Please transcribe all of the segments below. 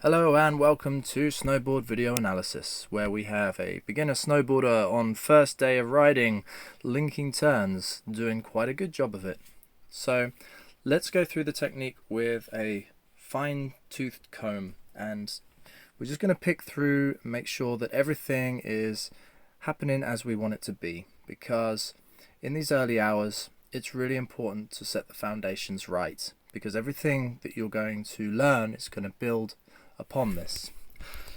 Hello and welcome to Snowboard Video Analysis, where we have a beginner snowboarder on first day of riding, linking turns, doing quite a good job of it. So let's go through the technique with a fine-toothed comb, and we're just going to pick through, make sure that everything is happening as we want it to be, because in these early hours it's really important to set the foundations right, because everything that you're going to learn is going to build upon this.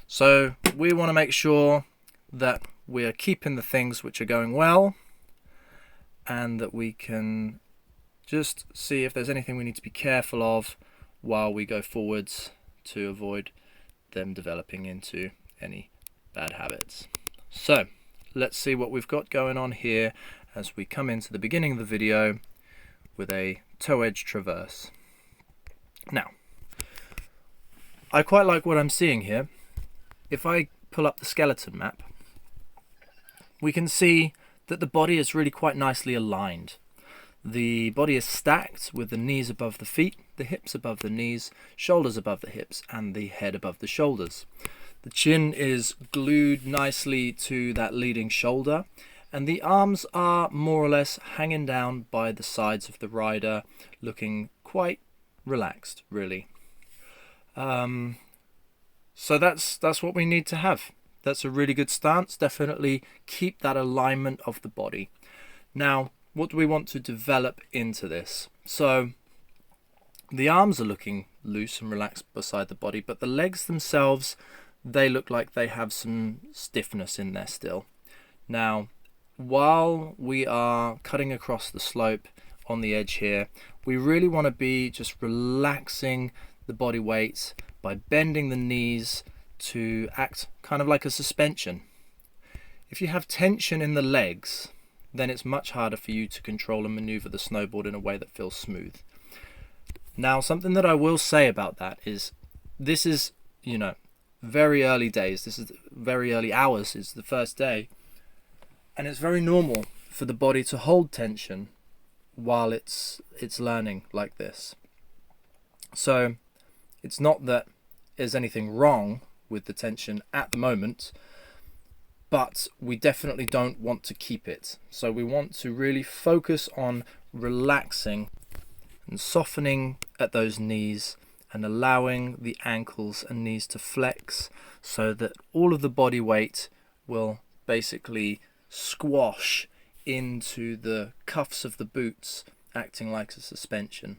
So we want to make sure that we're keeping the things which are going well, and that we can just see if there's anything we need to be careful of while we go forwards to avoid them developing into any bad habits. So let's see what we've got going on here as we come into the beginning of the video with a toe edge traverse. Now, I quite like what I'm seeing here. If I pull up the skeleton map, we can see that the body is really quite nicely aligned. The body is stacked with the knees above the feet, the hips above the knees, shoulders above the hips, and the head above the shoulders. The chin is glued nicely to that leading shoulder, and the arms are more or less hanging down by the sides of the rider, looking quite relaxed, really. So that's what we need to have. That's a really good stance. Definitely keep that alignment of the body. Now, what do we want to develop into this? So the arms are looking loose and relaxed beside the body, but the legs themselves, they look like they have some stiffness in there still. Now, while we are cutting across the slope on the edge here, we really want to be just relaxing the body weight by bending the knees to act kind of like a suspension. If you have tension in the legs, then it's much harder for you to control and maneuver the snowboard in a way that feels smooth. Now, something that I will say about that is this is, very early days. This is very early hours. It's the first day. And it's very normal for the body to hold tension while it's learning like this. So it's not that there's anything wrong with the tension at the moment, but we definitely don't want to keep it. So we want to really focus on relaxing and softening at those knees and allowing the ankles and knees to flex so that all of the body weight will basically squash into the cuffs of the boots, acting like a suspension.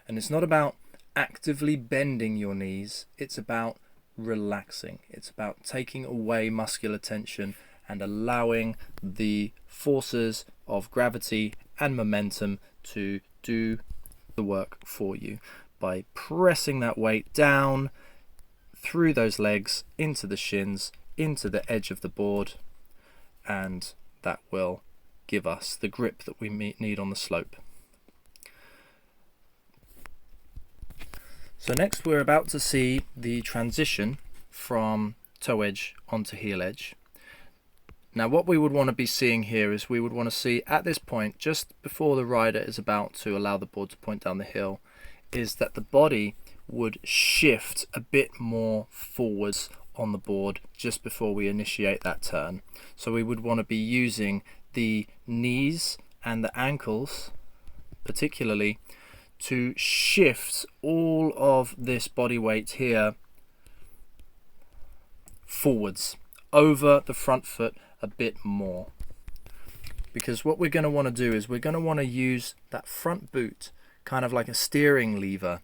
And it's not about actively bending your knees, it's about relaxing. It's about taking away muscular tension and allowing the forces of gravity and momentum to do the work for you by pressing that weight down through those legs into the shins, into the edge of the board, and that will give us the grip that we need on the slope. So next we're about to see the transition from toe edge onto heel edge. Now what we would want to be seeing here is we would want to see at this point, just before the rider is about to allow the board to point down the hill, is that the body would shift a bit more forwards on the board just before we initiate that turn. So we would want to be using the knees and the ankles particularly to shift all of this body weight here forwards over the front foot a bit more, because what we're going to want to do is we're going to want to use that front boot kind of like a steering lever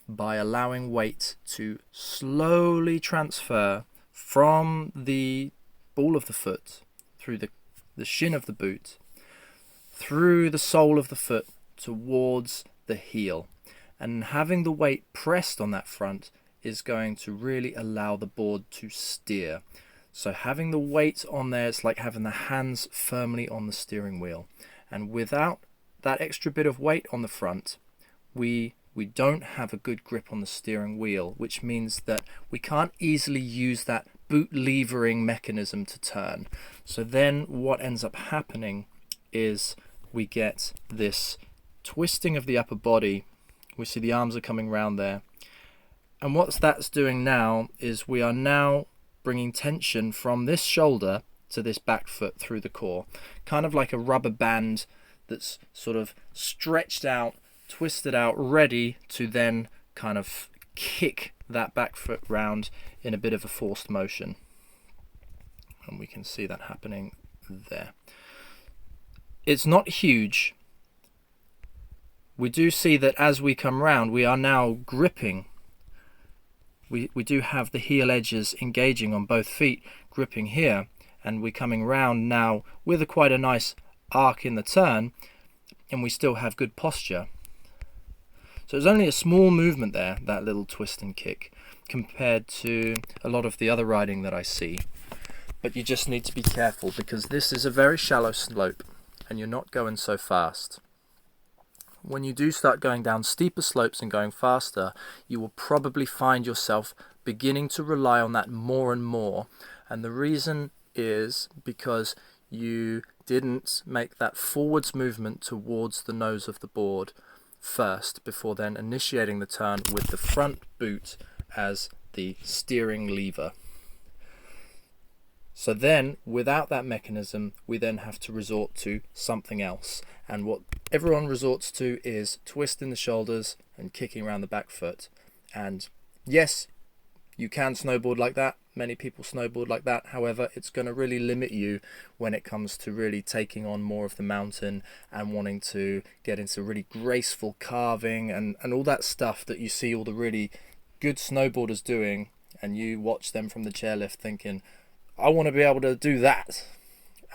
by allowing weight to slowly transfer from the ball of the foot through the shin of the boot through the sole of the foot towards the heel, and having the weight pressed on that front is going to really allow the board to steer. So having the weight on there, it's like having the hands firmly on the steering wheel, and without that extra bit of weight on the front, we don't have a good grip on the steering wheel, which means that we can't easily use that boot levering mechanism to turn. So then what ends up happening is we get this twisting of the upper body. We see the arms are coming round there, And what that's doing now is we are now bringing tension from this shoulder to this back foot through the core, kind of like a rubber band that's sort of stretched out, twisted out, ready to then kind of kick that back foot round in a bit of a forced motion. And we can see that happening there. It's not huge. We do see that as we come round, we are now gripping. We do have the heel edges engaging on both feet, gripping here, and we're coming round now with quite a nice arc in the turn, and we still have good posture. So it's only a small movement there, that little twist and kick, compared to a lot of the other riding that I see. But you just need to be careful because this is a very shallow slope and you're not going so fast. When you do start going down steeper slopes and going faster, you will probably find yourself beginning to rely on that more and more. And the reason is because you didn't make that forwards movement towards the nose of the board first before then initiating the turn with the front boot as the steering lever. So then, without that mechanism, we then have to resort to something else. And what everyone resorts to is twisting the shoulders and kicking around the back foot. And yes, you can snowboard like that. Many people snowboard like that. However, it's going to really limit you when it comes to really taking on more of the mountain and wanting to get into really graceful carving and all that stuff that you see all the really good snowboarders doing. And you watch them from the chairlift thinking, I want to be able to do that.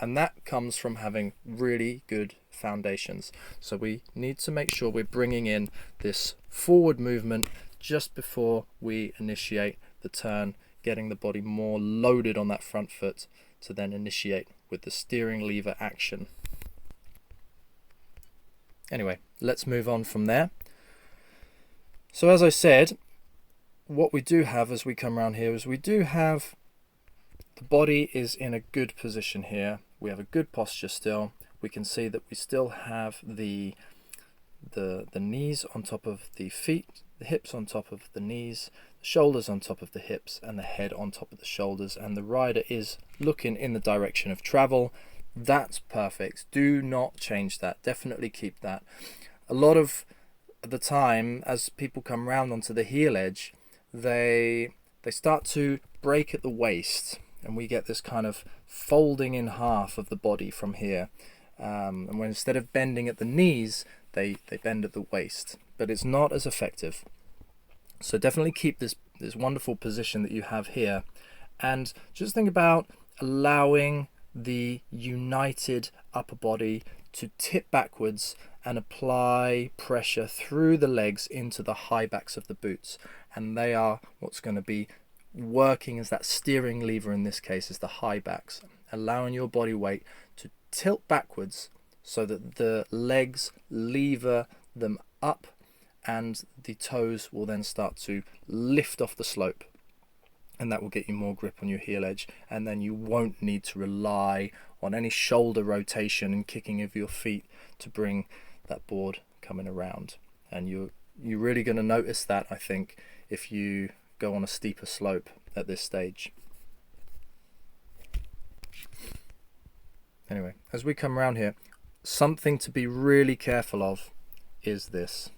And that comes from having really good foundations. So we need to make sure we're bringing in this forward movement just before we initiate the turn, getting the body more loaded on that front foot to then initiate with the steering lever action. Anyway, let's move on from there. So as I said, what we do have as we come around here is we do have the body is in a good position here. We have a good posture still. We can see that we still have the knees on top of the feet, the hips on top of the knees, the shoulders on top of the hips, and the head on top of the shoulders. And the rider is looking in the direction of travel. That's perfect. Do not change that. Definitely keep that. A lot of the time, as people come round onto the heel edge, they start to break at the waist. And we get this kind of folding in half of the body from here. And when instead of bending at the knees, they bend at the waist. But it's not as effective. So definitely keep this wonderful position that you have here. And just think about allowing the united upper body to tip backwards and apply pressure through the legs into the high backs of the boots. And they are what's going to be working as that steering lever in this case is the high backs, allowing your body weight to tilt backwards so that the legs lever them up and the toes will then start to lift off the slope, and that will get you more grip on your heel edge, and then you won't need to rely on any shoulder rotation and kicking of your feet to bring that board coming around. And you're really going to notice that, I think, if you go on a steeper slope at this stage. Anyway, as we come around here, something to be really careful of is this.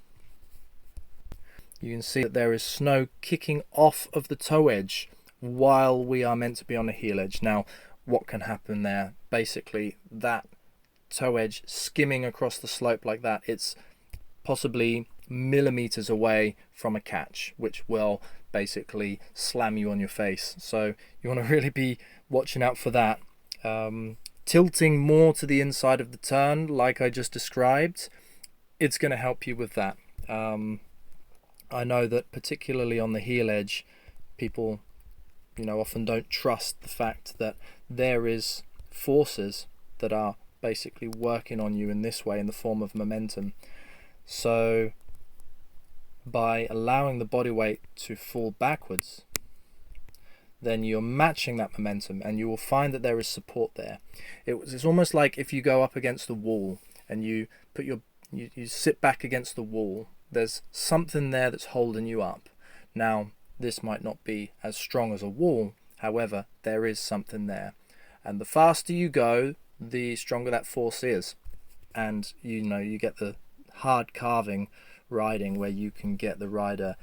You can see that there is snow kicking off of the toe edge while we are meant to be on the heel edge. Now, what can happen there? Basically, that toe edge skimming across the slope like that, it's possibly millimeters away from a catch, which will basically slam you on your face. So you want to really be watching out for that. Tilting more to the inside of the turn, like I just described, it's going to help you with that. I know that particularly on the heel edge, people, often don't trust the fact that there is forces that are basically working on you in this way in the form of momentum. So by allowing the body weight to fall backwards, then you're matching that momentum and you will find that there is support there. It's almost like if you go up against the wall and you put you sit back against the wall, there's something there that's holding you up. Now, this might not be as strong as a wall, however, there is something there. And the faster you go, the stronger that force is. And you get the hard carving riding where you can get the rider,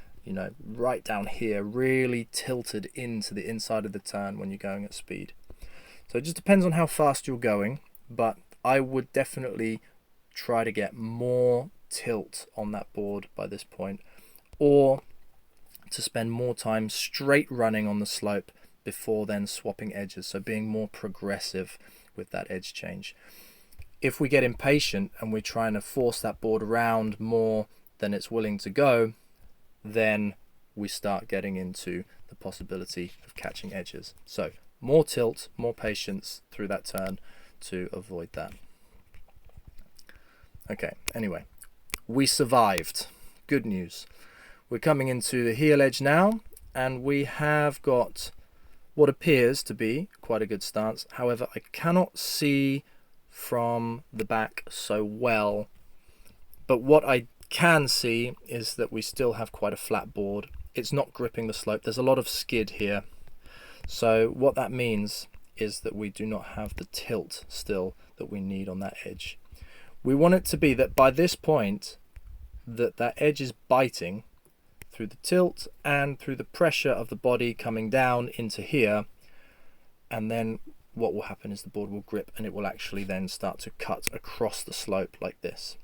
right down here, really tilted into the inside of the turn when you're going at speed. So it just depends on how fast you're going, but I would definitely try to get more tilt on that board by this point, or to spend more time straight running on the slope before then swapping edges, so being more progressive with that edge change. If we get impatient and we're trying to force that board around more than it's willing to go, then we start getting into the possibility of catching edges. So more tilt, more patience through that turn to avoid that. Okay, anyway, we survived. Good news. We're coming into the heel edge now, and we have got what appears to be quite a good stance. However, I cannot see from the back so well, but what I can see is that we still have quite a flat board. It's not gripping the slope. There's a lot of skid here. So what that means is that we do not have the tilt still that we need on that edge. We want it to be that by this point that edge is biting through the tilt and through the pressure of the body coming down into here, and then what will happen is the board will grip and it will actually then start to cut across the slope like this.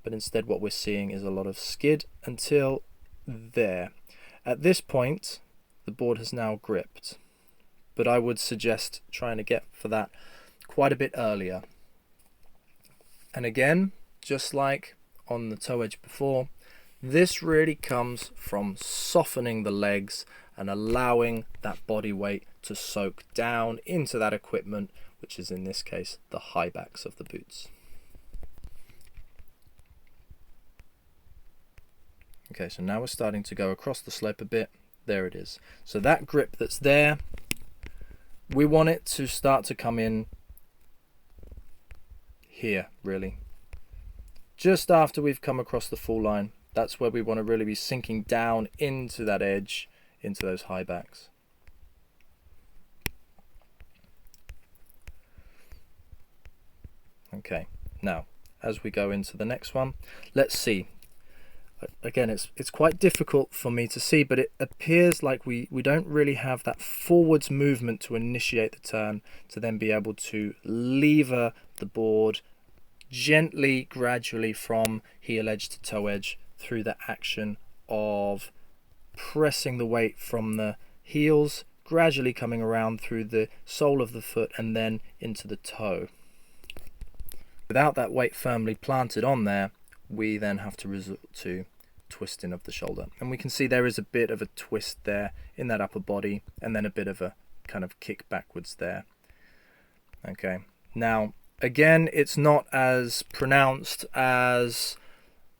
But instead what we're seeing is a lot of skid until there. At this point the board has now gripped, but I would suggest trying to get for that quite a bit earlier. And again, just like on the toe edge before, this really comes from softening the legs and allowing that body weight to soak down into that equipment, which is in this case the high backs of the boots. Okay, so now we're starting to go across the slope a bit. There it is. So that grip that's there, we want it to start to come in here, really. Just after we've come across the fall line, that's where we want to really be sinking down into that edge, into those high backs. Okay, now as we go into the next one, let's see. Again, it's quite difficult for me to see, but it appears like we don't really have that forwards movement to initiate the turn, to then be able to lever the board gently, gradually from heel edge to toe edge through the action of pressing the weight from the heels, gradually coming around through the sole of the foot and then into the toe. Without that weight firmly planted on there, we then have to resort to twisting of the shoulder, and we can see there is a bit of a twist there in that upper body and then a bit of a kind of kick backwards there. Okay, now again, it's not as pronounced as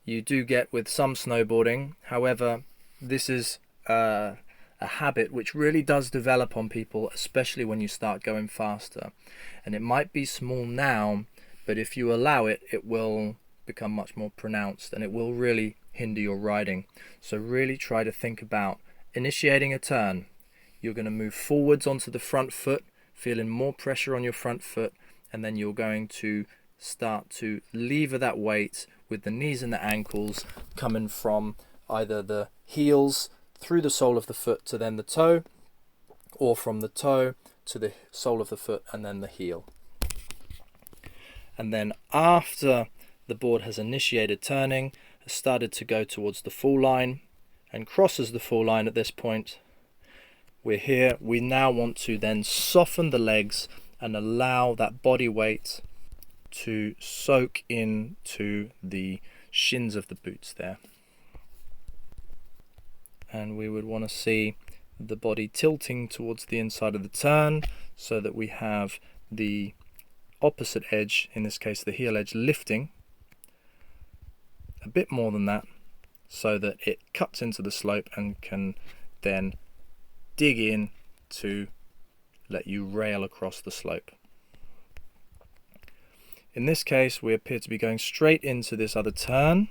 you do get with some snowboarding. However, this is a habit which really does develop on people, especially when you start going faster. And it might be small now, but if you allow it, it will become much more pronounced and it will really hinder your riding. So really try to think about initiating a turn. You're going to move forwards onto the front foot, feeling more pressure on your front foot, and then you're going to start to lever that weight with the knees and the ankles coming from either the heels through the sole of the foot to then the toe, or from the toe to the sole of the foot and then the heel. And then after the board has initiated turning, has started to go towards the fall line and crosses the fall line at this point, we're here. We now want to then soften the legs and allow that body weight to soak into the shins of the boots there. And we would want to see the body tilting towards the inside of the turn so that we have the opposite edge, in this case the heel edge, lifting a bit more than that so that it cuts into the slope and can then dig in to let you rail across the slope. In this case, we appear to be going straight into this other turn,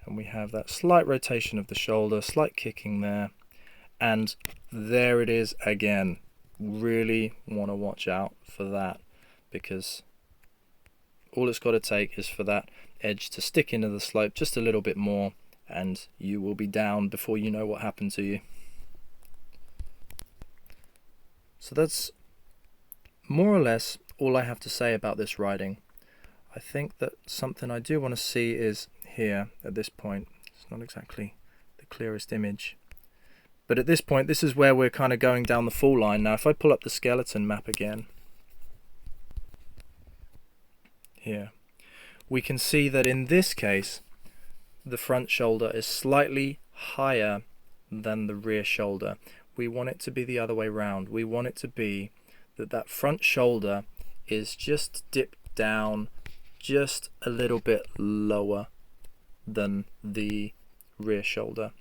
and we have that slight rotation of the shoulder, slight kicking there, and there it is again. Really want to watch out for that, because all it's got to take is for that edge to stick into the slope just a little bit more, and you will be down before you know what happened to you. So that's more or less all I have to say about this riding. I think that something I do want to see is here at this point. It's not exactly the clearest image, but at this point, this is where we're kind of going down the fall line. Now if I pull up the skeleton map again, here we can see that in this case the front shoulder is slightly higher than the rear shoulder. We want it to be the other way round. We want it to be that front shoulder is just dipped down just a little bit lower than the rear shoulder.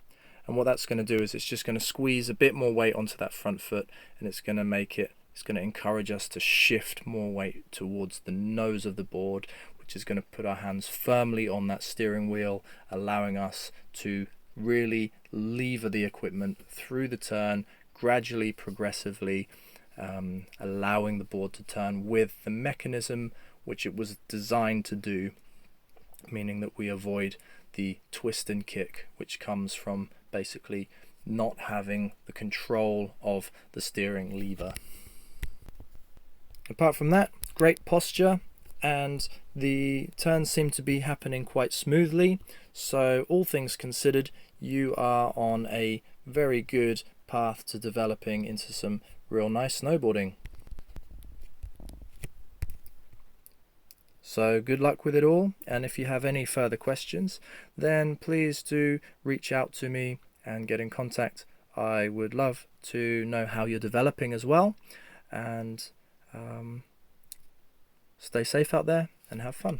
And what that's going to do is it's just going to squeeze a bit more weight onto that front foot, and it's going to encourage us to shift more weight towards the nose of the board, which is going to put our hands firmly on that steering wheel, allowing us to really lever the equipment through the turn, gradually, progressively, allowing the board to turn with the mechanism which it was designed to do, meaning that we avoid the twist and kick which comes from basically not having the control of the steering lever. Apart from that, great posture, and the turns seem to be happening quite smoothly, so all things considered, you are on a very good path to developing into some real nice snowboarding. So good luck with it all, and if you have any further questions, then please do reach out to me and get in contact. I would love to know how you're developing as well, and stay safe out there and have fun.